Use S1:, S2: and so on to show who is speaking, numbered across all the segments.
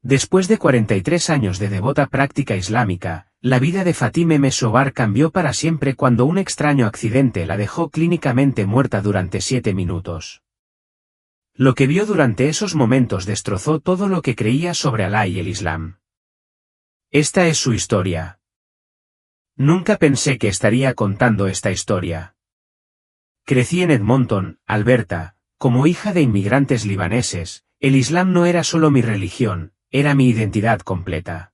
S1: Después de 43 años de devota práctica islámica, la vida de Fatime Mesobar cambió para siempre cuando un extraño accidente la dejó clínicamente muerta durante 7 minutos. Lo que vio durante esos momentos destrozó todo lo que creía sobre Alá y el Islam. Esta es su historia. Nunca pensé que estaría contando esta historia. Crecí en Edmonton, Alberta, como hija de inmigrantes libaneses. El Islam no era solo mi religión, era mi identidad completa.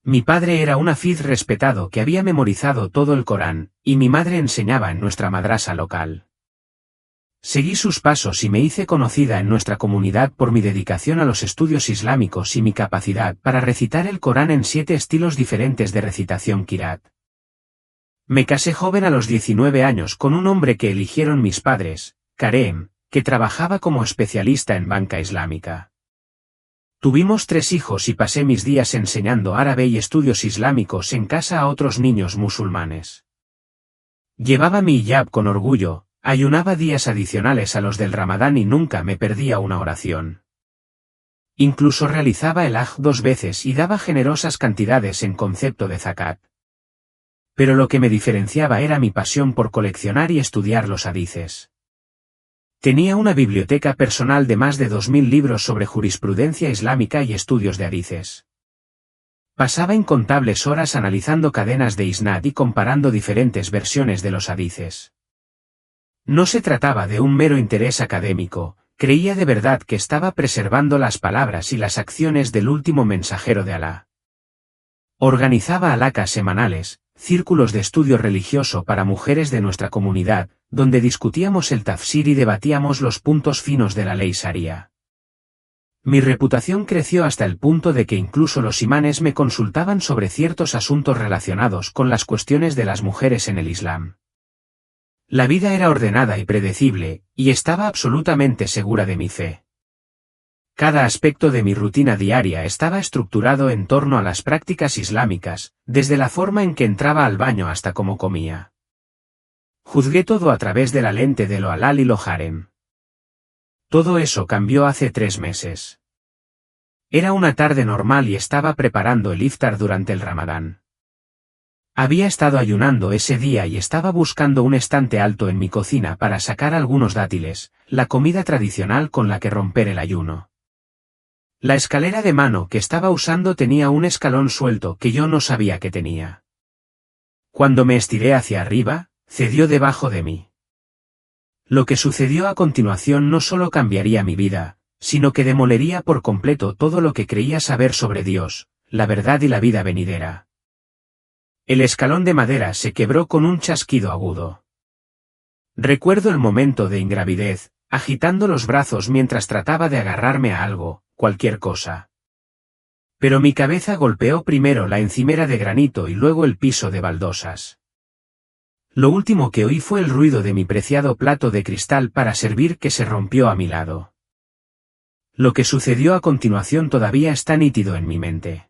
S1: Mi padre era un hafiz respetado que había memorizado todo el Corán, y mi madre enseñaba en nuestra madrasa local. Seguí sus pasos y me hice conocida en nuestra comunidad por mi dedicación a los estudios islámicos y mi capacidad para recitar el Corán en 7 estilos diferentes de recitación Qiraat. Me casé joven a los 19 años con un hombre que eligieron mis padres, Karem, que trabajaba como especialista en banca islámica. Tuvimos 3 hijos y pasé mis días enseñando árabe y estudios islámicos en casa a otros niños musulmanes. Llevaba mi hijab con orgullo, ayunaba días adicionales a los del Ramadán y nunca me perdía una oración. Incluso realizaba el Hajj 2 veces y daba generosas cantidades en concepto de zakat. Pero lo que me diferenciaba era mi pasión por coleccionar y estudiar los hadices. Tenía una biblioteca personal de más de 2000 libros sobre jurisprudencia islámica y estudios de hadices. Pasaba incontables horas analizando cadenas de isnad y comparando diferentes versiones de los hadices. No se trataba de un mero interés académico, creía de verdad que estaba preservando las palabras y las acciones del último mensajero de Alá. Organizaba halaqas semanales, círculos de estudio religioso para mujeres de nuestra comunidad, donde discutíamos el tafsir y debatíamos los puntos finos de la ley sharia. Mi reputación creció hasta el punto de que incluso los imanes me consultaban sobre ciertos asuntos relacionados con las cuestiones de las mujeres en el Islam. La vida era ordenada y predecible, y estaba absolutamente segura de mi fe. Cada aspecto de mi rutina diaria estaba estructurado en torno a las prácticas islámicas, desde la forma en que entraba al baño hasta cómo comía. Juzgué todo a través de la lente de lo halal y lo harem. Todo eso cambió hace 3 meses. Era una tarde normal y estaba preparando el iftar durante el Ramadán. Había estado ayunando ese día y estaba buscando un estante alto en mi cocina para sacar algunos dátiles, la comida tradicional con la que romper el ayuno. La escalera de mano que estaba usando tenía un escalón suelto que yo no sabía que tenía. Cuando me estiré hacia arriba, cedió debajo de mí. Lo que sucedió a continuación no solo cambiaría mi vida, sino que demolería por completo todo lo que creía saber sobre Dios, la verdad y la vida venidera. El escalón de madera se quebró con un chasquido agudo. Recuerdo el momento de ingravidez, agitando los brazos mientras trataba de agarrarme a algo, cualquier cosa. Pero mi cabeza golpeó primero la encimera de granito y luego el piso de baldosas. Lo último que oí fue el ruido de mi preciado plato de cristal para servir que se rompió a mi lado. Lo que sucedió a continuación todavía está nítido en mi mente.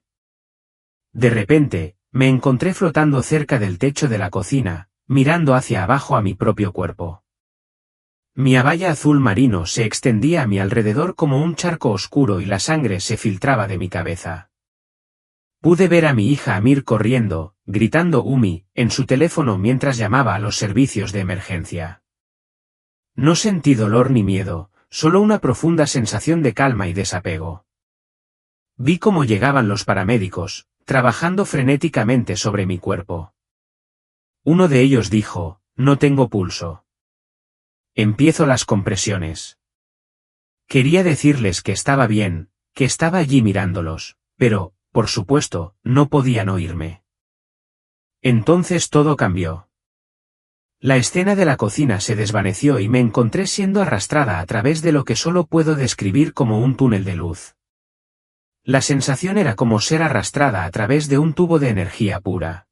S1: De repente, me encontré flotando cerca del techo de la cocina, mirando hacia abajo a mi propio cuerpo. Mi abaya azul marino se extendía a mi alrededor como un charco oscuro y la sangre se filtraba de mi cabeza. Pude ver a mi hija Amir corriendo, gritando Umi, en su teléfono mientras llamaba a los servicios de emergencia. No sentí dolor ni miedo, solo una profunda sensación de calma y desapego. Vi cómo llegaban los paramédicos, trabajando frenéticamente sobre mi cuerpo. Uno de ellos dijo, «No tengo pulso. Empiezo las compresiones». Quería decirles que estaba bien, que estaba allí mirándolos, pero, por supuesto, no podían oírme. Entonces todo cambió. La escena de la cocina se desvaneció y me encontré siendo arrastrada a través de lo que solo puedo describir como un túnel de luz. La sensación era como ser arrastrada a través de un tubo de energía pura.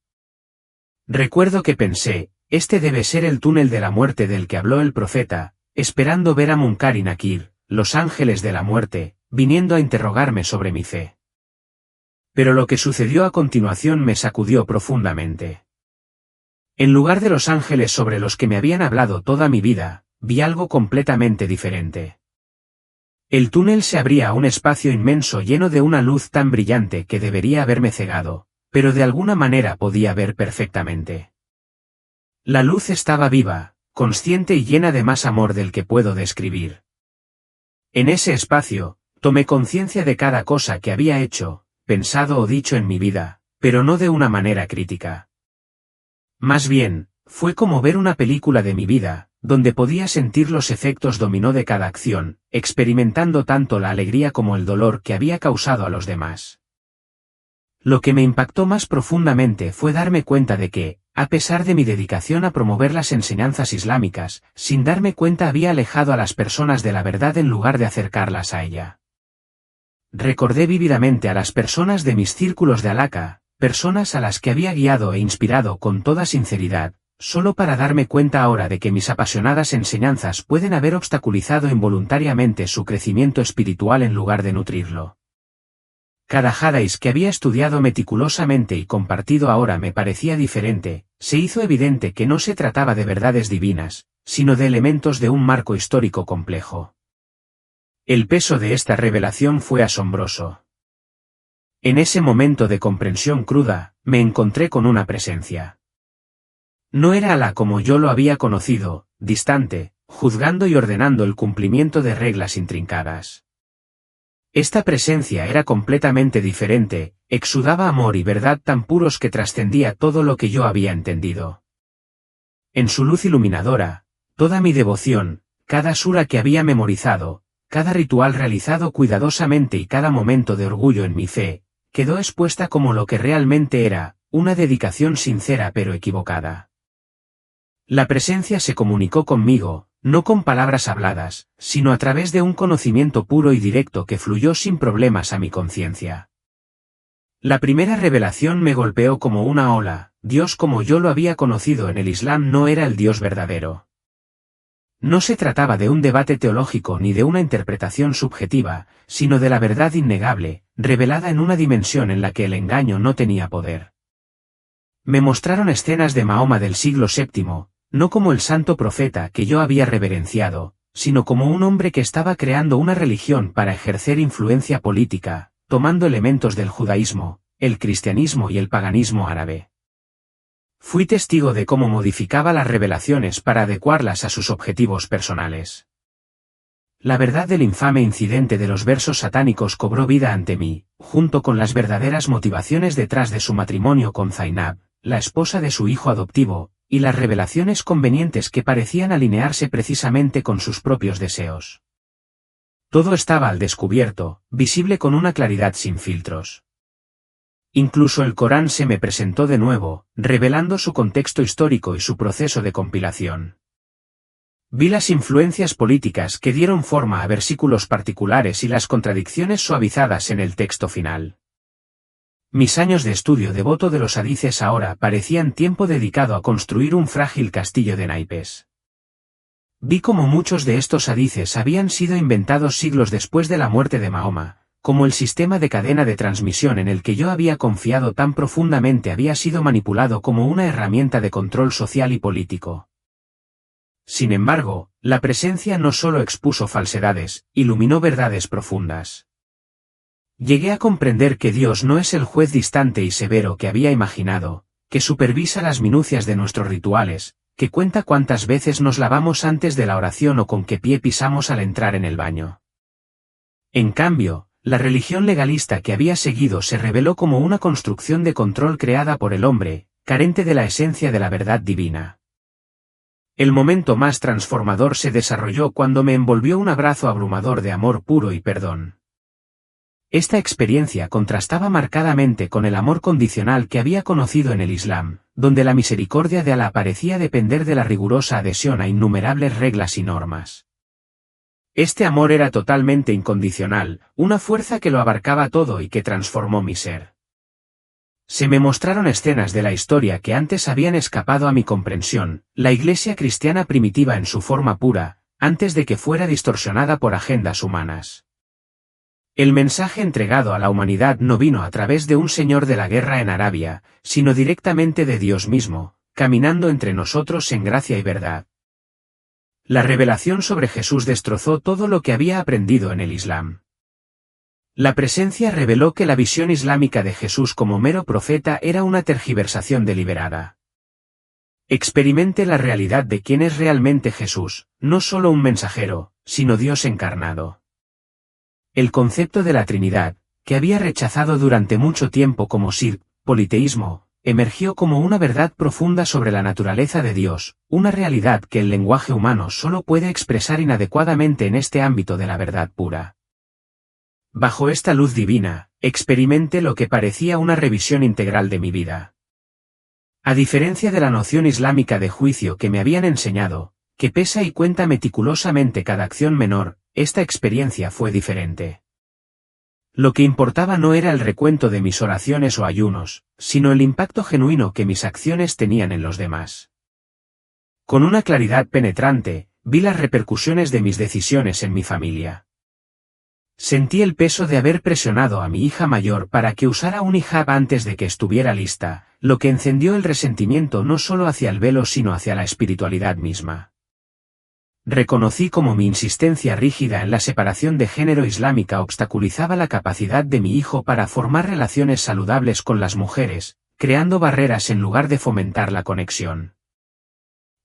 S1: Recuerdo que pensé, este debe ser el túnel de la muerte del que habló el profeta, esperando ver a Munkar y Nakir, los ángeles de la muerte, viniendo a interrogarme sobre mi fe. Pero lo que sucedió a continuación me sacudió profundamente. En lugar de los ángeles sobre los que me habían hablado toda mi vida, vi algo completamente diferente. El túnel se abría a un espacio inmenso lleno de una luz tan brillante que debería haberme cegado, pero de alguna manera podía ver perfectamente. La luz estaba viva, consciente y llena de más amor del que puedo describir. En ese espacio, tomé conciencia de cada cosa que había hecho, pensado o dicho en mi vida, pero no de una manera crítica. Más bien, fue como ver una película de mi vida, donde podía sentir los efectos dominó de cada acción, experimentando tanto la alegría como el dolor que había causado a los demás. Lo que me impactó más profundamente fue darme cuenta de que, a pesar de mi dedicación a promover las enseñanzas islámicas, sin darme cuenta había alejado a las personas de la verdad en lugar de acercarlas a ella. Recordé vívidamente a las personas de mis círculos de Alaqa, personas a las que había guiado e inspirado con toda sinceridad, solo para darme cuenta ahora de que mis apasionadas enseñanzas pueden haber obstaculizado involuntariamente su crecimiento espiritual en lugar de nutrirlo. Cada hadís que había estudiado meticulosamente y compartido ahora me parecía diferente, se hizo evidente que no se trataba de verdades divinas, sino de elementos de un marco histórico complejo. El peso de esta revelación fue asombroso. En ese momento de comprensión cruda, me encontré con una presencia. No era Alá como yo lo había conocido, distante, juzgando y ordenando el cumplimiento de reglas intrincadas. Esta presencia era completamente diferente, exudaba amor y verdad tan puros que trascendía todo lo que yo había entendido. En su luz iluminadora, toda mi devoción, cada sura que había memorizado, cada ritual realizado cuidadosamente y cada momento de orgullo en mi fe, quedó expuesta como lo que realmente era, una dedicación sincera pero equivocada. La presencia se comunicó conmigo, no con palabras habladas, sino a través de un conocimiento puro y directo que fluyó sin problemas a mi conciencia. La primera revelación me golpeó como una ola, Dios como yo lo había conocido en el Islam no era el Dios verdadero. No se trataba de un debate teológico ni de una interpretación subjetiva, sino de la verdad innegable, revelada en una dimensión en la que el engaño no tenía poder. Me mostraron escenas de Mahoma del siglo VII, no como el santo profeta que yo había reverenciado, sino como un hombre que estaba creando una religión para ejercer influencia política, tomando elementos del judaísmo, el cristianismo y el paganismo árabe. Fui testigo de cómo modificaba las revelaciones para adecuarlas a sus objetivos personales. La verdad del infame incidente de los versos satánicos cobró vida ante mí, junto con las verdaderas motivaciones detrás de su matrimonio con Zainab, la esposa de su hijo adoptivo, y las revelaciones convenientes que parecían alinearse precisamente con sus propios deseos. Todo estaba al descubierto, visible con una claridad sin filtros. Incluso el Corán se me presentó de nuevo, revelando su contexto histórico y su proceso de compilación. Vi las influencias políticas que dieron forma a versículos particulares y las contradicciones suavizadas en el texto final. Mis años de estudio devoto de los hadices ahora parecían tiempo dedicado a construir un frágil castillo de naipes. Vi cómo muchos de estos hadices habían sido inventados siglos después de la muerte de Mahoma, como el sistema de cadena de transmisión en el que yo había confiado tan profundamente había sido manipulado como una herramienta de control social y político. Sin embargo, la presencia no solo expuso falsedades, iluminó verdades profundas. Llegué a comprender que Dios no es el juez distante y severo que había imaginado, que supervisa las minucias de nuestros rituales, que cuenta cuántas veces nos lavamos antes de la oración o con qué pie pisamos al entrar en el baño. En cambio, la religión legalista que había seguido se reveló como una construcción de control creada por el hombre, carente de la esencia de la verdad divina. El momento más transformador se desarrolló cuando me envolvió un abrazo abrumador de amor puro y perdón. Esta experiencia contrastaba marcadamente con el amor condicional que había conocido en el Islam, donde la misericordia de Alá parecía depender de la rigurosa adhesión a innumerables reglas y normas. Este amor era totalmente incondicional, una fuerza que lo abarcaba todo y que transformó mi ser. Se me mostraron escenas de la historia que antes habían escapado a mi comprensión, la iglesia cristiana primitiva en su forma pura, antes de que fuera distorsionada por agendas humanas. El mensaje entregado a la humanidad no vino a través de un señor de la guerra en Arabia, sino directamente de Dios mismo, caminando entre nosotros en gracia y verdad. La revelación sobre Jesús destrozó todo lo que había aprendido en el Islam. La presencia reveló que la visión islámica de Jesús como mero profeta era una tergiversación deliberada. Experimenté la realidad de quién es realmente Jesús, no solo un mensajero, sino Dios encarnado. El concepto de la Trinidad, que había rechazado durante mucho tiempo como shirk, politeísmo, emergió como una verdad profunda sobre la naturaleza de Dios, una realidad que el lenguaje humano solo puede expresar inadecuadamente en este ámbito de la verdad pura. Bajo esta luz divina, experimenté lo que parecía una revisión integral de mi vida. A diferencia de la noción islámica de juicio que me habían enseñado, que pesa y cuenta meticulosamente cada acción menor, esta experiencia fue diferente. Lo que importaba no era el recuento de mis oraciones o ayunos, sino el impacto genuino que mis acciones tenían en los demás. Con una claridad penetrante, vi las repercusiones de mis decisiones en mi familia. Sentí el peso de haber presionado a mi hija mayor para que usara un hijab antes de que estuviera lista, lo que encendió el resentimiento no solo hacia el velo sino hacia la espiritualidad misma. Reconocí cómo mi insistencia rígida en la separación de género islámica obstaculizaba la capacidad de mi hijo para formar relaciones saludables con las mujeres, creando barreras en lugar de fomentar la conexión.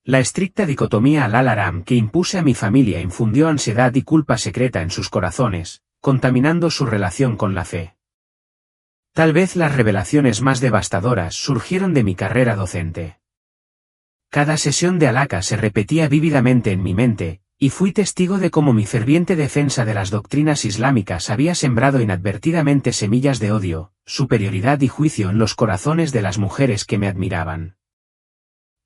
S1: La estricta dicotomía al-Haram que impuse a mi familia infundió ansiedad y culpa secreta en sus corazones, contaminando su relación con la fe. Tal vez las revelaciones más devastadoras surgieron de mi carrera docente. Cada sesión de halakha se repetía vívidamente en mi mente, y fui testigo de cómo mi ferviente defensa de las doctrinas islámicas había sembrado inadvertidamente semillas de odio, superioridad y juicio en los corazones de las mujeres que me admiraban.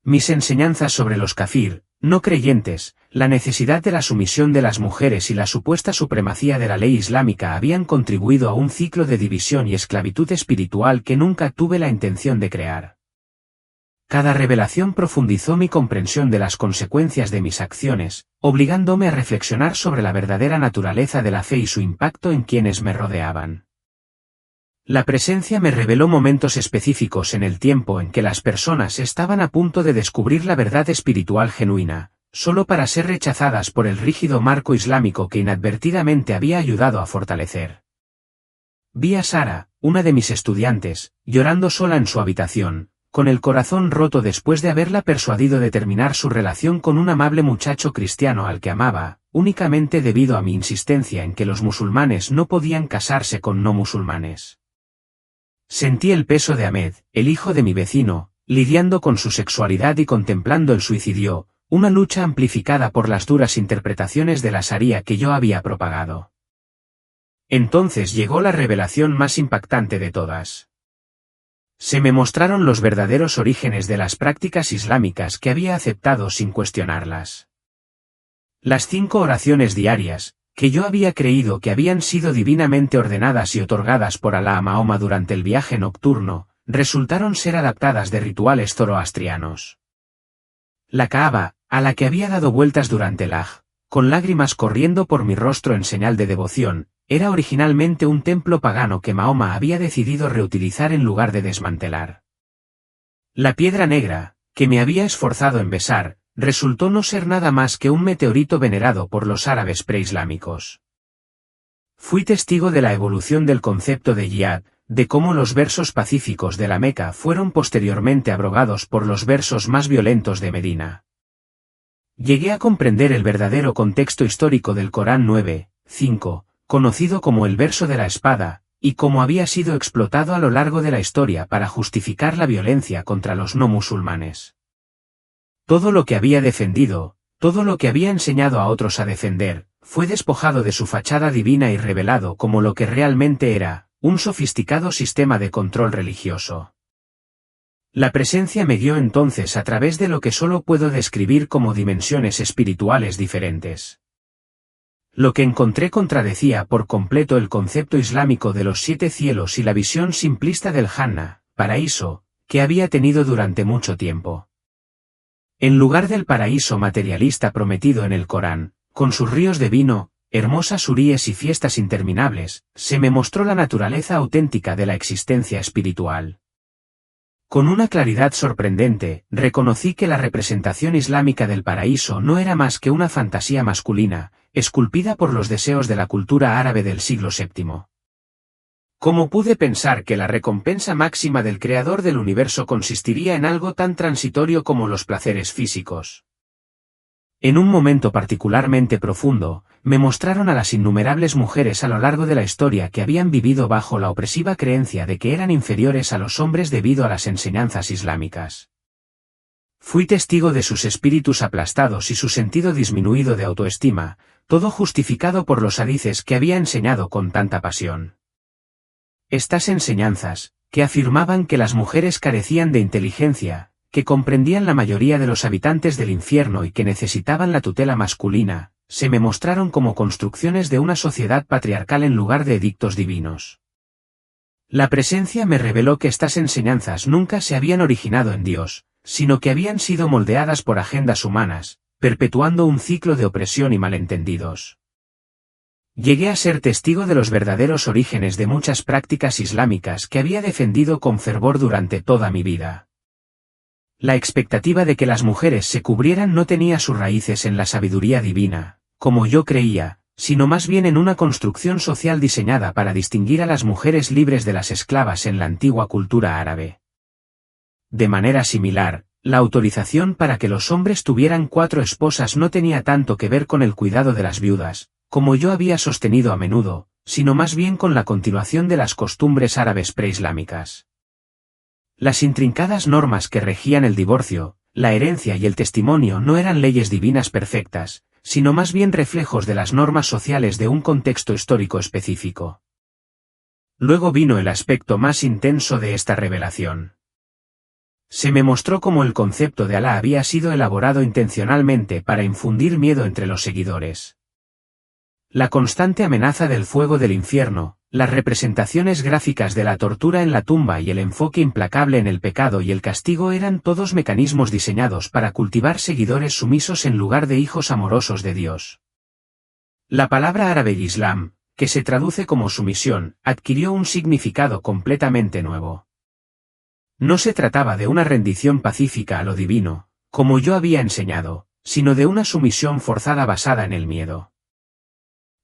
S1: Mis enseñanzas sobre los kafir, no creyentes, la necesidad de la sumisión de las mujeres y la supuesta supremacía de la ley islámica habían contribuido a un ciclo de división y esclavitud espiritual que nunca tuve la intención de crear. Cada revelación profundizó mi comprensión de las consecuencias de mis acciones, obligándome a reflexionar sobre la verdadera naturaleza de la fe y su impacto en quienes me rodeaban. La presencia me reveló momentos específicos en el tiempo en que las personas estaban a punto de descubrir la verdad espiritual genuina, solo para ser rechazadas por el rígido marco islámico que inadvertidamente había ayudado a fortalecer. Vi a Sara, una de mis estudiantes, llorando sola en su habitación, con el corazón roto después de haberla persuadido de terminar su relación con un amable muchacho cristiano al que amaba, únicamente debido a mi insistencia en que los musulmanes no podían casarse con no musulmanes. Sentí el peso de Ahmed, el hijo de mi vecino, lidiando con su sexualidad y contemplando el suicidio, una lucha amplificada por las duras interpretaciones de la Sharia que yo había propagado. Entonces llegó la revelación más impactante de todas. Se me mostraron los verdaderos orígenes de las prácticas islámicas que había aceptado sin cuestionarlas. Las 5 oraciones diarias, que yo había creído que habían sido divinamente ordenadas y otorgadas por Alá a Mahoma durante el viaje nocturno, resultaron ser adaptadas de rituales zoroastrianos. La Kaaba, a la que había dado vueltas durante el Hajj, con lágrimas corriendo por mi rostro en señal de devoción, era originalmente un templo pagano que Mahoma había decidido reutilizar en lugar de desmantelar. La piedra negra, que me había esforzado en besar, resultó no ser nada más que un meteorito venerado por los árabes preislámicos. Fui testigo de la evolución del concepto de yihad, de cómo los versos pacíficos de la Meca fueron posteriormente abrogados por los versos más violentos de Medina. Llegué a comprender el verdadero contexto histórico del Corán 9:5, conocido como el verso de la espada, y cómo había sido explotado a lo largo de la historia para justificar la violencia contra los no musulmanes. Todo lo que había defendido, todo lo que había enseñado a otros a defender, fue despojado de su fachada divina y revelado como lo que realmente era, un sofisticado sistema de control religioso. La presencia me guió entonces a través de lo que solo puedo describir como dimensiones espirituales diferentes. Lo que encontré contradecía por completo el concepto islámico de los 7 cielos y la visión simplista del Jannah, paraíso, que había tenido durante mucho tiempo. En lugar del paraíso materialista prometido en el Corán, con sus ríos de vino, hermosas huríes y fiestas interminables, se me mostró la naturaleza auténtica de la existencia espiritual. Con una claridad sorprendente, reconocí que la representación islámica del paraíso no era más que una fantasía masculina, esculpida por los deseos de la cultura árabe del siglo VII. ¿Cómo pude pensar que la recompensa máxima del creador del universo consistiría en algo tan transitorio como los placeres físicos? En un momento particularmente profundo, me mostraron a las innumerables mujeres a lo largo de la historia que habían vivido bajo la opresiva creencia de que eran inferiores a los hombres debido a las enseñanzas islámicas. Fui testigo de sus espíritus aplastados y su sentido disminuido de autoestima, todo justificado por los hadices que había enseñado con tanta pasión. Estas enseñanzas, que afirmaban que las mujeres carecían de inteligencia, que comprendían la mayoría de los habitantes del infierno y que necesitaban la tutela masculina, se me mostraron como construcciones de una sociedad patriarcal en lugar de edictos divinos. La presencia me reveló que estas enseñanzas nunca se habían originado en Dios, sino que habían sido moldeadas por agendas humanas, perpetuando un ciclo de opresión y malentendidos. Llegué a ser testigo de los verdaderos orígenes de muchas prácticas islámicas que había defendido con fervor durante toda mi vida. La expectativa de que las mujeres se cubrieran no tenía sus raíces en la sabiduría divina, como yo creía, sino más bien en una construcción social diseñada para distinguir a las mujeres libres de las esclavas en la antigua cultura árabe. De manera similar, la autorización para que los hombres tuvieran 4 esposas no tenía tanto que ver con el cuidado de las viudas, como yo había sostenido a menudo, sino más bien con la continuación de las costumbres árabes preislámicas. Las intrincadas normas que regían el divorcio, la herencia y el testimonio no eran leyes divinas perfectas, sino más bien reflejos de las normas sociales de un contexto histórico específico. Luego vino el aspecto más intenso de esta revelación. Se me mostró cómo el concepto de Alá había sido elaborado intencionalmente para infundir miedo entre los seguidores. La constante amenaza del fuego del infierno, las representaciones gráficas de la tortura en la tumba y el enfoque implacable en el pecado y el castigo eran todos mecanismos diseñados para cultivar seguidores sumisos en lugar de hijos amorosos de Dios. La palabra árabe Islam, que se traduce como sumisión, adquirió un significado completamente nuevo. No se trataba de una rendición pacífica a lo divino, como yo había enseñado, sino de una sumisión forzada basada en el miedo.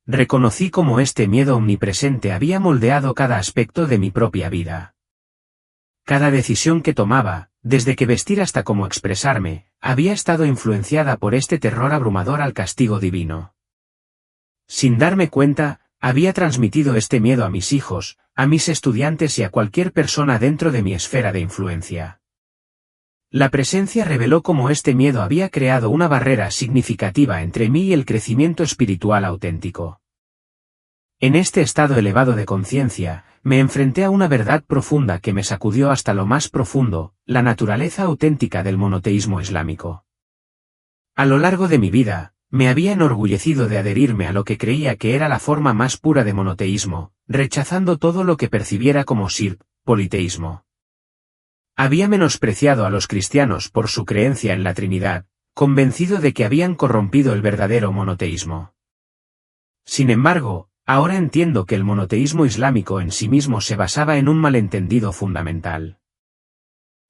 S1: Reconocí cómo este miedo omnipresente había moldeado cada aspecto de mi propia vida. Cada decisión que tomaba, desde que vestir hasta cómo expresarme, había estado influenciada por este terror abrumador al castigo divino. Sin darme cuenta, había transmitido este miedo a mis hijos, a mis estudiantes y a cualquier persona dentro de mi esfera de influencia. La presencia reveló cómo este miedo había creado una barrera significativa entre mí y el crecimiento espiritual auténtico. En este estado elevado de conciencia, me enfrenté a una verdad profunda que me sacudió hasta lo más profundo, la naturaleza auténtica del monoteísmo islámico. A lo largo de mi vida, me había enorgullecido de adherirme a lo que creía que era la forma más pura de monoteísmo, rechazando todo lo que percibiera como shirk, politeísmo. Había menospreciado a los cristianos por su creencia en la Trinidad, convencido de que habían corrompido el verdadero monoteísmo. Sin embargo, ahora entiendo que el monoteísmo islámico en sí mismo se basaba en un malentendido fundamental.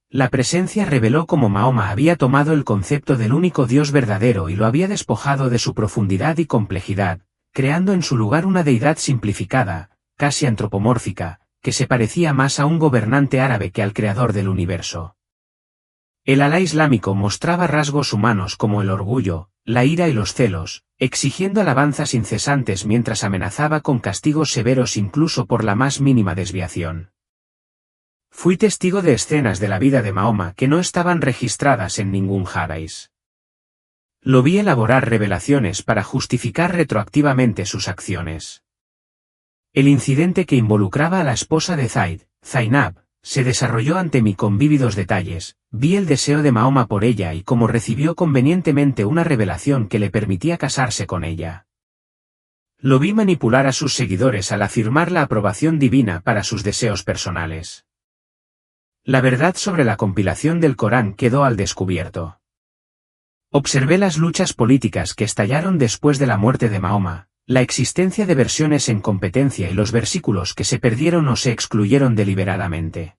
S1: La presencia reveló cómo Mahoma había tomado el concepto del único Dios verdadero y lo había despojado de su profundidad y complejidad, creando en su lugar una deidad simplificada, casi antropomórfica, que se parecía más a un gobernante árabe que al creador del universo. El Alá islámico mostraba rasgos humanos como el orgullo, la ira y los celos, exigiendo alabanzas incesantes mientras amenazaba con castigos severos incluso por la más mínima desviación. Fui testigo de escenas de la vida de Mahoma que no estaban registradas en ningún hadís. Lo vi elaborar revelaciones para justificar retroactivamente sus acciones. El incidente que involucraba a la esposa de Zaid, Zainab, se desarrolló ante mí con vívidos detalles, vi el deseo de Mahoma por ella y cómo recibió convenientemente una revelación que le permitía casarse con ella. Lo vi manipular a sus seguidores al afirmar la aprobación divina para sus deseos personales. La verdad sobre la compilación del Corán quedó al descubierto. Observé las luchas políticas que estallaron después de la muerte de Mahoma, la existencia de versiones en competencia y los versículos que se perdieron o se excluyeron deliberadamente.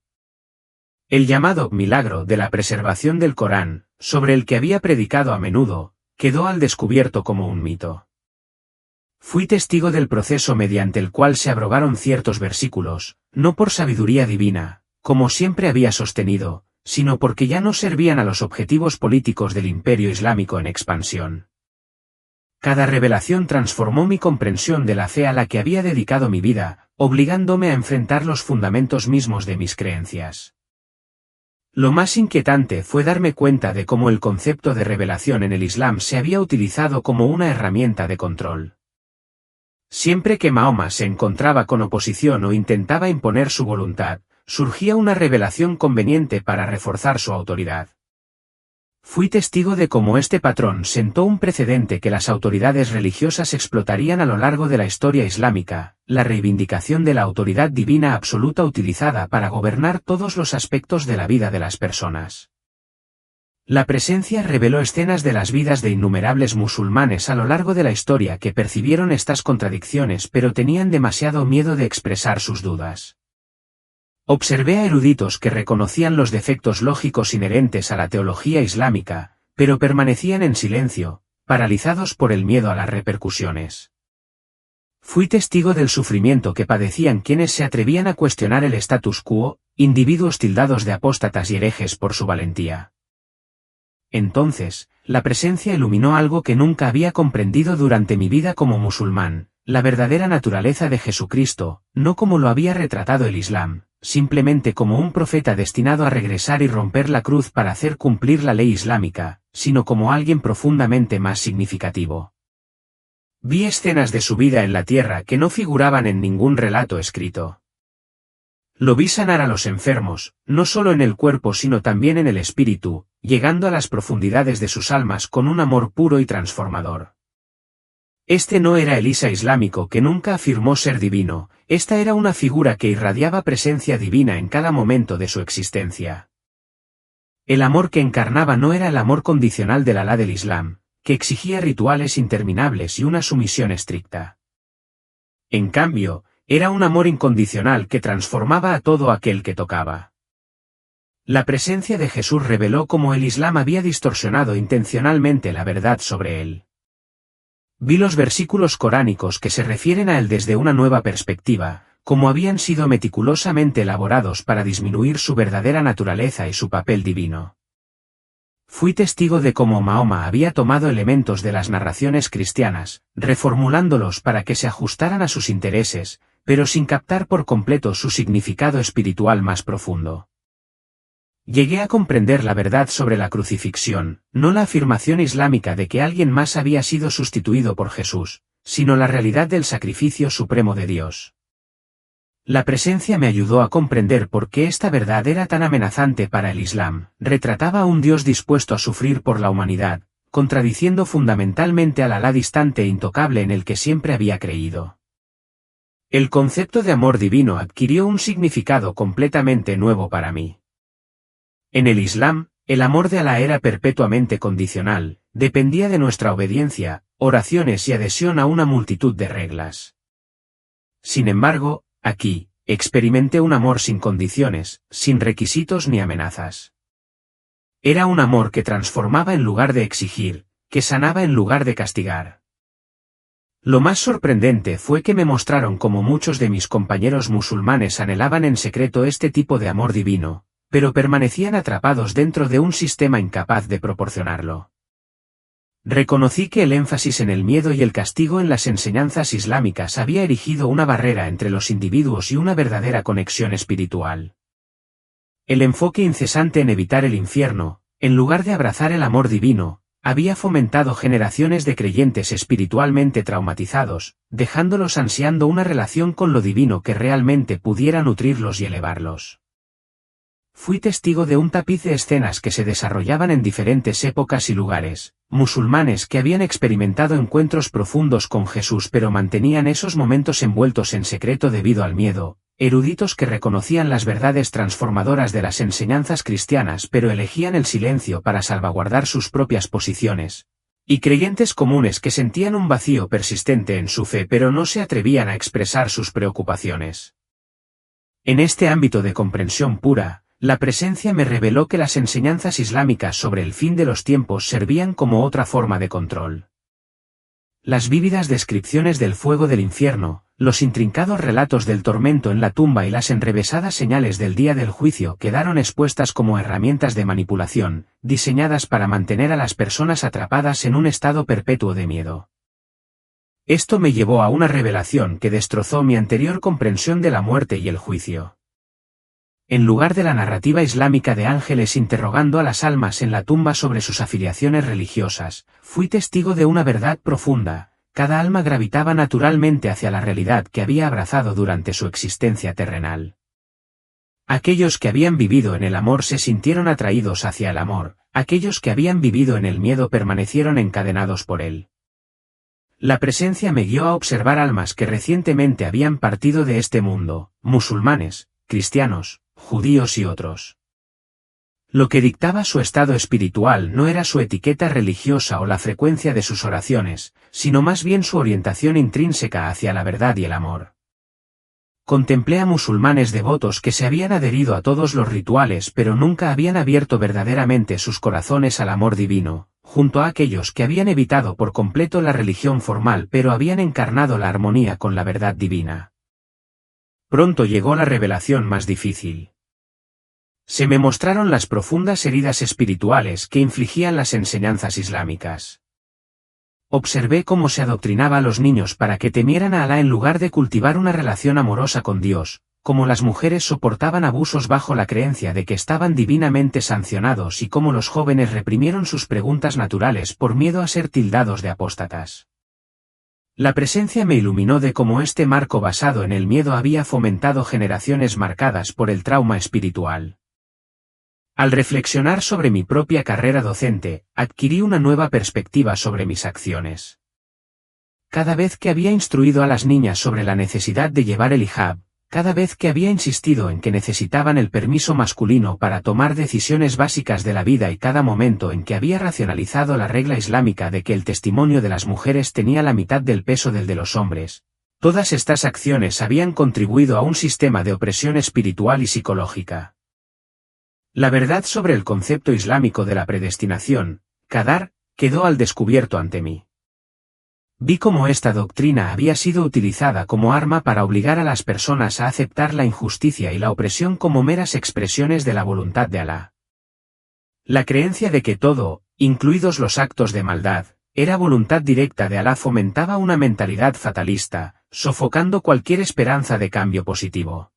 S1: El llamado milagro de la preservación del Corán, sobre el que había predicado a menudo, quedó al descubierto como un mito. Fui testigo del proceso mediante el cual se abrogaron ciertos versículos, no por sabiduría divina, como siempre había sostenido, sino porque ya no servían a los objetivos políticos del Imperio Islámico en expansión. Cada revelación transformó mi comprensión de la fe a la que había dedicado mi vida, obligándome a enfrentar los fundamentos mismos de mis creencias. Lo más inquietante fue darme cuenta de cómo el concepto de revelación en el Islam se había utilizado como una herramienta de control. Siempre que Mahoma se encontraba con oposición o intentaba imponer su voluntad, surgía una revelación conveniente para reforzar su autoridad. Fui testigo de cómo este patrón sentó un precedente que las autoridades religiosas explotarían a lo largo de la historia islámica, la reivindicación de la autoridad divina absoluta utilizada para gobernar todos los aspectos de la vida de las personas. La presencia reveló escenas de las vidas de innumerables musulmanes a lo largo de la historia que percibieron estas contradicciones pero tenían demasiado miedo de expresar sus dudas. Observé a eruditos que reconocían los defectos lógicos inherentes a la teología islámica, pero permanecían en silencio, paralizados por el miedo a las repercusiones. Fui testigo del sufrimiento que padecían quienes se atrevían a cuestionar el status quo, individuos tildados de apóstatas y herejes por su valentía. Entonces, la presencia iluminó algo que nunca había comprendido durante mi vida como musulmán, la verdadera naturaleza de Jesucristo, no como lo había retratado el Islam, simplemente como un profeta destinado a regresar y romper la cruz para hacer cumplir la ley islámica, sino como alguien profundamente más significativo. Vi escenas de su vida en la tierra que no figuraban en ningún relato escrito. Lo vi sanar a los enfermos, no solo en el cuerpo sino también en el espíritu, llegando a las profundidades de sus almas con un amor puro y transformador. Este no era el Isa islámico que nunca afirmó ser divino, esta era una figura que irradiaba presencia divina en cada momento de su existencia. El amor que encarnaba no era el amor condicional del Alá del Islam, que exigía rituales interminables y una sumisión estricta. En cambio, era un amor incondicional que transformaba a todo aquel que tocaba. La presencia de Jesús reveló cómo el Islam había distorsionado intencionalmente la verdad sobre él. Vi los versículos coránicos que se refieren a él desde una nueva perspectiva, como habían sido meticulosamente elaborados para disminuir su verdadera naturaleza y su papel divino. Fui testigo de cómo Mahoma había tomado elementos de las narraciones cristianas, reformulándolos para que se ajustaran a sus intereses, pero sin captar por completo su significado espiritual más profundo. Llegué a comprender la verdad sobre la crucifixión, no la afirmación islámica de que alguien más había sido sustituido por Jesús, sino la realidad del sacrificio supremo de Dios. La presencia me ayudó a comprender por qué esta verdad era tan amenazante para el Islam, retrataba a un Dios dispuesto a sufrir por la humanidad, contradiciendo fundamentalmente al Alá distante e intocable en el que siempre había creído. El concepto de amor divino adquirió un significado completamente nuevo para mí. En el Islam, el amor de Alá era perpetuamente condicional, dependía de nuestra obediencia, oraciones y adhesión a una multitud de reglas. Sin embargo, aquí, experimenté un amor sin condiciones, sin requisitos ni amenazas. Era un amor que transformaba en lugar de exigir, que sanaba en lugar de castigar. Lo más sorprendente fue que me mostraron cómo muchos de mis compañeros musulmanes anhelaban en secreto este tipo de amor divino, pero permanecían atrapados dentro de un sistema incapaz de proporcionarlo. Reconocí que el énfasis en el miedo y el castigo en las enseñanzas islámicas había erigido una barrera entre los individuos y una verdadera conexión espiritual. El enfoque incesante en evitar el infierno, en lugar de abrazar el amor divino, había fomentado generaciones de creyentes espiritualmente traumatizados, dejándolos ansiando una relación con lo divino que realmente pudiera nutrirlos y elevarlos. Fui testigo de un tapiz de escenas que se desarrollaban en diferentes épocas y lugares, musulmanes que habían experimentado encuentros profundos con Jesús pero mantenían esos momentos envueltos en secreto debido al miedo, eruditos que reconocían las verdades transformadoras de las enseñanzas cristianas pero elegían el silencio para salvaguardar sus propias posiciones, y creyentes comunes que sentían un vacío persistente en su fe pero no se atrevían a expresar sus preocupaciones. En este ámbito de comprensión pura, La presencia me reveló que las enseñanzas islámicas sobre el fin de los tiempos servían como otra forma de control. Las vívidas descripciones del fuego del infierno, los intrincados relatos del tormento en la tumba y las enrevesadas señales del día del juicio quedaron expuestas como herramientas de manipulación, diseñadas para mantener a las personas atrapadas en un estado perpetuo de miedo. Esto me llevó a una revelación que destrozó mi anterior comprensión de la muerte y el juicio. En lugar de la narrativa islámica de ángeles interrogando a las almas en la tumba sobre sus afiliaciones religiosas, fui testigo de una verdad profunda: cada alma gravitaba naturalmente hacia la realidad que había abrazado durante su existencia terrenal. Aquellos que habían vivido en el amor se sintieron atraídos hacia el amor, aquellos que habían vivido en el miedo permanecieron encadenados por él. La presencia me guió a observar almas que recientemente habían partido de este mundo, musulmanes, cristianos, judíos y otros. Lo que dictaba su estado espiritual no era su etiqueta religiosa o la frecuencia de sus oraciones, sino más bien su orientación intrínseca hacia la verdad y el amor. Contemplé a musulmanes devotos que se habían adherido a todos los rituales pero nunca habían abierto verdaderamente sus corazones al amor divino, junto a aquellos que habían evitado por completo la religión formal pero habían encarnado la armonía con la verdad divina. Pronto llegó la revelación más difícil. Se me mostraron las profundas heridas espirituales que infligían las enseñanzas islámicas. Observé cómo se adoctrinaba a los niños para que temieran a Alá en lugar de cultivar una relación amorosa con Dios, cómo las mujeres soportaban abusos bajo la creencia de que estaban divinamente sancionados y cómo los jóvenes reprimieron sus preguntas naturales por miedo a ser tildados de apóstatas. La presencia me iluminó de cómo este marco basado en el miedo había fomentado generaciones marcadas por el trauma espiritual. Al reflexionar sobre mi propia carrera docente, adquirí una nueva perspectiva sobre mis acciones. Cada vez que había instruido a las niñas sobre la necesidad de llevar el hijab, cada vez que había insistido en que necesitaban el permiso masculino para tomar decisiones básicas de la vida y cada momento en que había racionalizado la regla islámica de que el testimonio de las mujeres tenía la mitad del peso del de los hombres, todas estas acciones habían contribuido a un sistema de opresión espiritual y psicológica. La verdad sobre el concepto islámico de la predestinación, Qadar, quedó al descubierto ante mí. Vi cómo esta doctrina había sido utilizada como arma para obligar a las personas a aceptar la injusticia y la opresión como meras expresiones de la voluntad de Alá. La creencia de que todo, incluidos los actos de maldad, era voluntad directa de Alá fomentaba una mentalidad fatalista, sofocando cualquier esperanza de cambio positivo.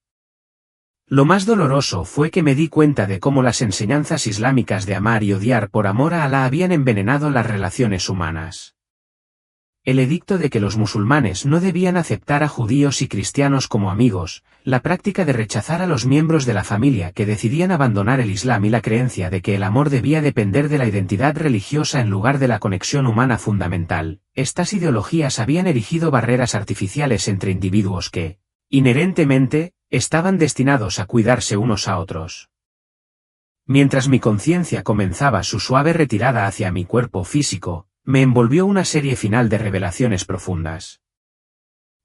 S1: Lo más doloroso fue que me di cuenta de cómo las enseñanzas islámicas de amar y odiar por amor a Alá habían envenenado las relaciones humanas. El edicto de que los musulmanes no debían aceptar a judíos y cristianos como amigos, la práctica de rechazar a los miembros de la familia que decidían abandonar el Islam y la creencia de que el amor debía depender de la identidad religiosa en lugar de la conexión humana fundamental, estas ideologías habían erigido barreras artificiales entre individuos que, inherentemente, estaban destinados a cuidarse unos a otros. Mientras mi conciencia comenzaba su suave retirada hacia mi cuerpo físico, me envolvió una serie final de revelaciones profundas.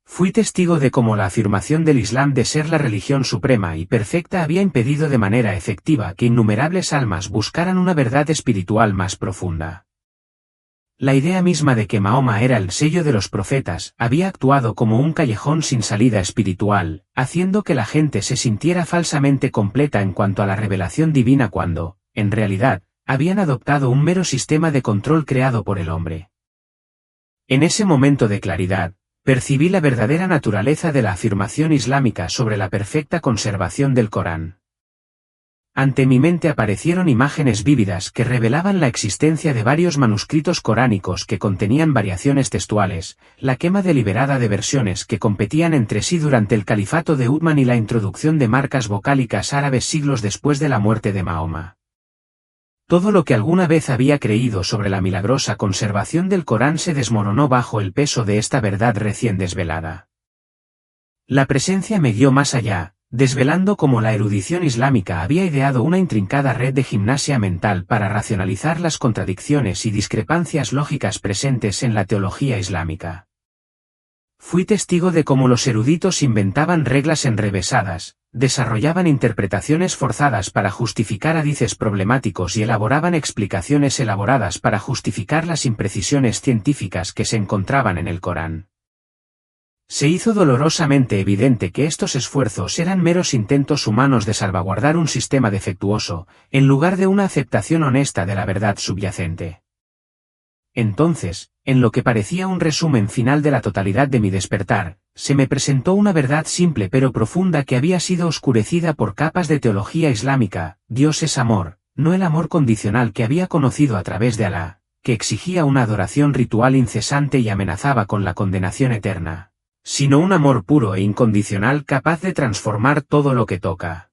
S1: Fui testigo de cómo la afirmación del Islam de ser la religión suprema y perfecta había impedido de manera efectiva que innumerables almas buscaran una verdad espiritual más profunda. La idea misma de que Mahoma era el sello de los profetas había actuado como un callejón sin salida espiritual, haciendo que la gente se sintiera falsamente completa en cuanto a la revelación divina cuando, en realidad, habían adoptado un mero sistema de control creado por el hombre. En ese momento de claridad, percibí la verdadera naturaleza de la afirmación islámica sobre la perfecta conservación del Corán. Ante mi mente aparecieron imágenes vívidas que revelaban la existencia de varios manuscritos coránicos que contenían variaciones textuales, la quema deliberada de versiones que competían entre sí durante el califato de Uthman y la introducción de marcas vocálicas árabes siglos después de la muerte de Mahoma. Todo lo que alguna vez había creído sobre la milagrosa conservación del Corán se desmoronó bajo el peso de esta verdad recién desvelada. La presencia me guió más allá, desvelando cómo la erudición islámica había ideado una intrincada red de gimnasia mental para racionalizar las contradicciones y discrepancias lógicas presentes en la teología islámica. Fui testigo de cómo los eruditos inventaban reglas enrevesadas, desarrollaban interpretaciones forzadas para justificar hadices problemáticos y elaboraban explicaciones elaboradas para justificar las imprecisiones científicas que se encontraban en el Corán. Se hizo dolorosamente evidente que estos esfuerzos eran meros intentos humanos de salvaguardar un sistema defectuoso, en lugar de una aceptación honesta de la verdad subyacente. Entonces, en lo que parecía un resumen final de la totalidad de mi despertar, se me presentó una verdad simple pero profunda que había sido oscurecida por capas de teología islámica: Dios es amor, no el amor condicional que había conocido a través de Alá, que exigía una adoración ritual incesante y amenazaba con la condenación eterna, sino un amor puro e incondicional capaz de transformar todo lo que toca.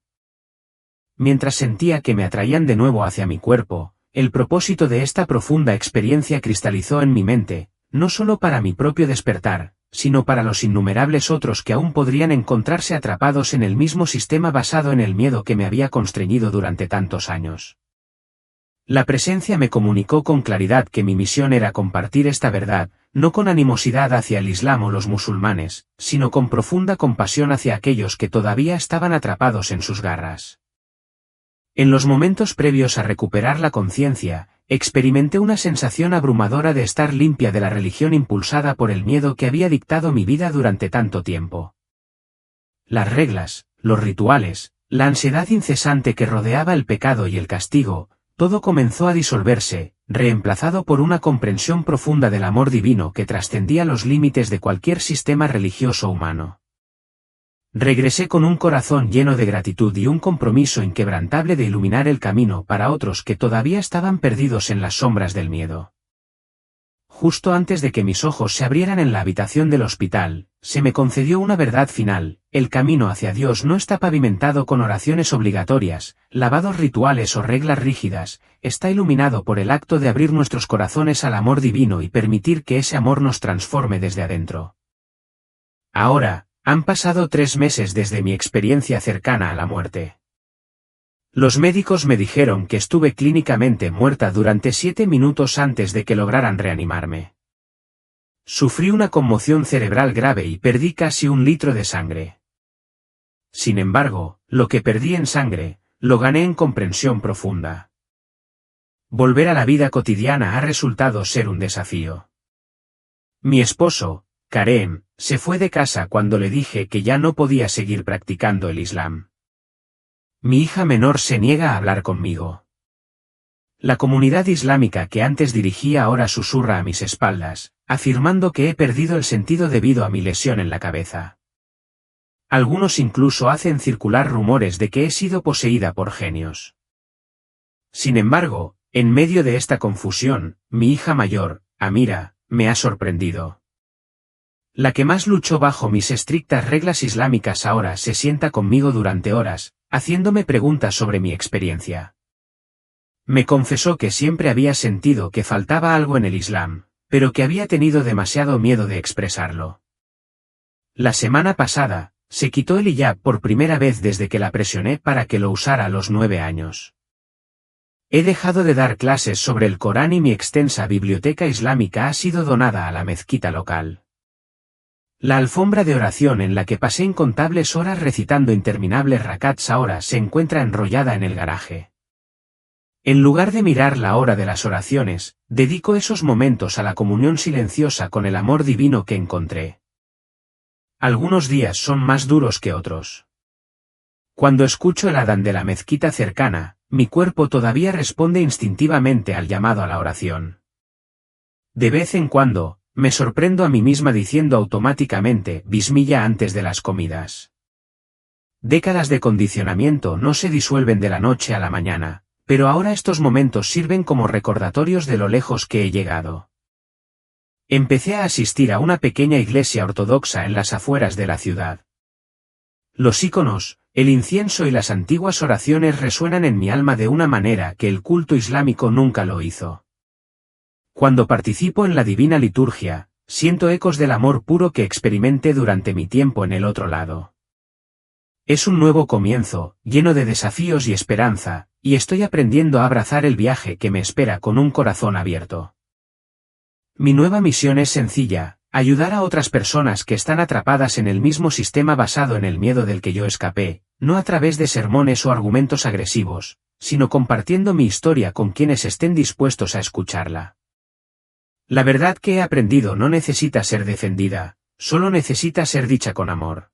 S1: Mientras sentía que me atraían de nuevo hacia mi cuerpo, el propósito de esta profunda experiencia cristalizó en mi mente, no solo para mi propio despertar, sino para los innumerables otros que aún podrían encontrarse atrapados en el mismo sistema basado en el miedo que me había constreñido durante tantos años. La presencia me comunicó con claridad que mi misión era compartir esta verdad, no con animosidad hacia el Islam o los musulmanes, sino con profunda compasión hacia aquellos que todavía estaban atrapados en sus garras. En los momentos previos a recuperar la conciencia, experimenté una sensación abrumadora de estar limpia de la religión impulsada por el miedo que había dictado mi vida durante tanto tiempo. Las reglas, los rituales, la ansiedad incesante que rodeaba el pecado y el castigo, todo comenzó a disolverse, reemplazado por una comprensión profunda del amor divino que trascendía los límites de cualquier sistema religioso humano. Regresé con un corazón lleno de gratitud y un compromiso inquebrantable de iluminar el camino para otros que todavía estaban perdidos en las sombras del miedo. Justo antes de que mis ojos se abrieran en la habitación del hospital, se me concedió una verdad final: el camino hacia Dios no está pavimentado con oraciones obligatorias, lavados rituales o reglas rígidas, está iluminado por el acto de abrir nuestros corazones al amor divino y permitir que ese amor nos transforme desde adentro. Ahora, han pasado 3 meses desde mi experiencia cercana a la muerte. Los médicos me dijeron que estuve clínicamente muerta durante 7 minutos antes de que lograran reanimarme. Sufrí una conmoción cerebral grave y perdí casi 1 litro de sangre. Sin embargo, lo que perdí en sangre, lo gané en comprensión profunda. Volver a la vida cotidiana ha resultado ser un desafío. Mi esposo, Karem, se fue de casa cuando le dije que ya no podía seguir practicando el Islam. Mi hija menor se niega a hablar conmigo. La comunidad islámica que antes dirigía ahora susurra a mis espaldas, afirmando que he perdido el sentido debido a mi lesión en la cabeza. Algunos incluso hacen circular rumores de que he sido poseída por genios. Sin embargo, en medio de esta confusión, mi hija mayor, Amira, me ha sorprendido. La que más luchó bajo mis estrictas reglas islámicas ahora se sienta conmigo durante horas, haciéndome preguntas sobre mi experiencia. Me confesó que siempre había sentido que faltaba algo en el Islam, pero que había tenido demasiado miedo de expresarlo. La semana pasada, se quitó el hiyab por primera vez desde que la presioné para que lo usara a los 9 años. He dejado de dar clases sobre el Corán y mi extensa biblioteca islámica ha sido donada a la mezquita local. La alfombra de oración en la que pasé incontables horas recitando interminables rakats ahora se encuentra enrollada en el garaje. En lugar de mirar la hora de las oraciones, dedico esos momentos a la comunión silenciosa con el amor divino que encontré. Algunos días son más duros que otros. Cuando escucho el adán de la mezquita cercana, mi cuerpo todavía responde instintivamente al llamado a la oración. De vez en cuando, me sorprendo a mí misma diciendo automáticamente Bismillah antes de las comidas. Décadas de condicionamiento no se disuelven de la noche a la mañana, pero ahora estos momentos sirven como recordatorios de lo lejos que he llegado. Empecé a asistir a una pequeña iglesia ortodoxa en las afueras de la ciudad. Los íconos, el incienso y las antiguas oraciones resuenan en mi alma de una manera que el culto islámico nunca lo hizo. Cuando participo en la divina liturgia, siento ecos del amor puro que experimenté durante mi tiempo en el otro lado. Es un nuevo comienzo, lleno de desafíos y esperanza, y estoy aprendiendo a abrazar el viaje que me espera con un corazón abierto. Mi nueva misión es sencilla: ayudar a otras personas que están atrapadas en el mismo sistema basado en el miedo del que yo escapé, no a través de sermones o argumentos agresivos, sino compartiendo mi historia con quienes estén dispuestos a escucharla. La verdad que he aprendido no necesita ser defendida, solo necesita ser dicha con amor.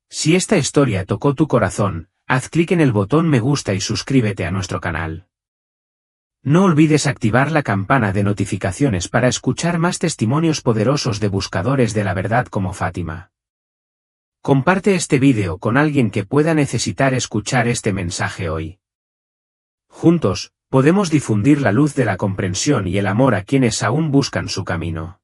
S1: Si esta historia tocó tu corazón, haz clic en el botón me gusta y suscríbete a nuestro canal. No olvides activar la campana de notificaciones para escuchar más testimonios poderosos de buscadores de la verdad como Fátima. Comparte este vídeo con alguien que pueda necesitar escuchar este mensaje hoy. Juntos, podemos difundir la luz de la comprensión y el amor a quienes aún buscan su camino.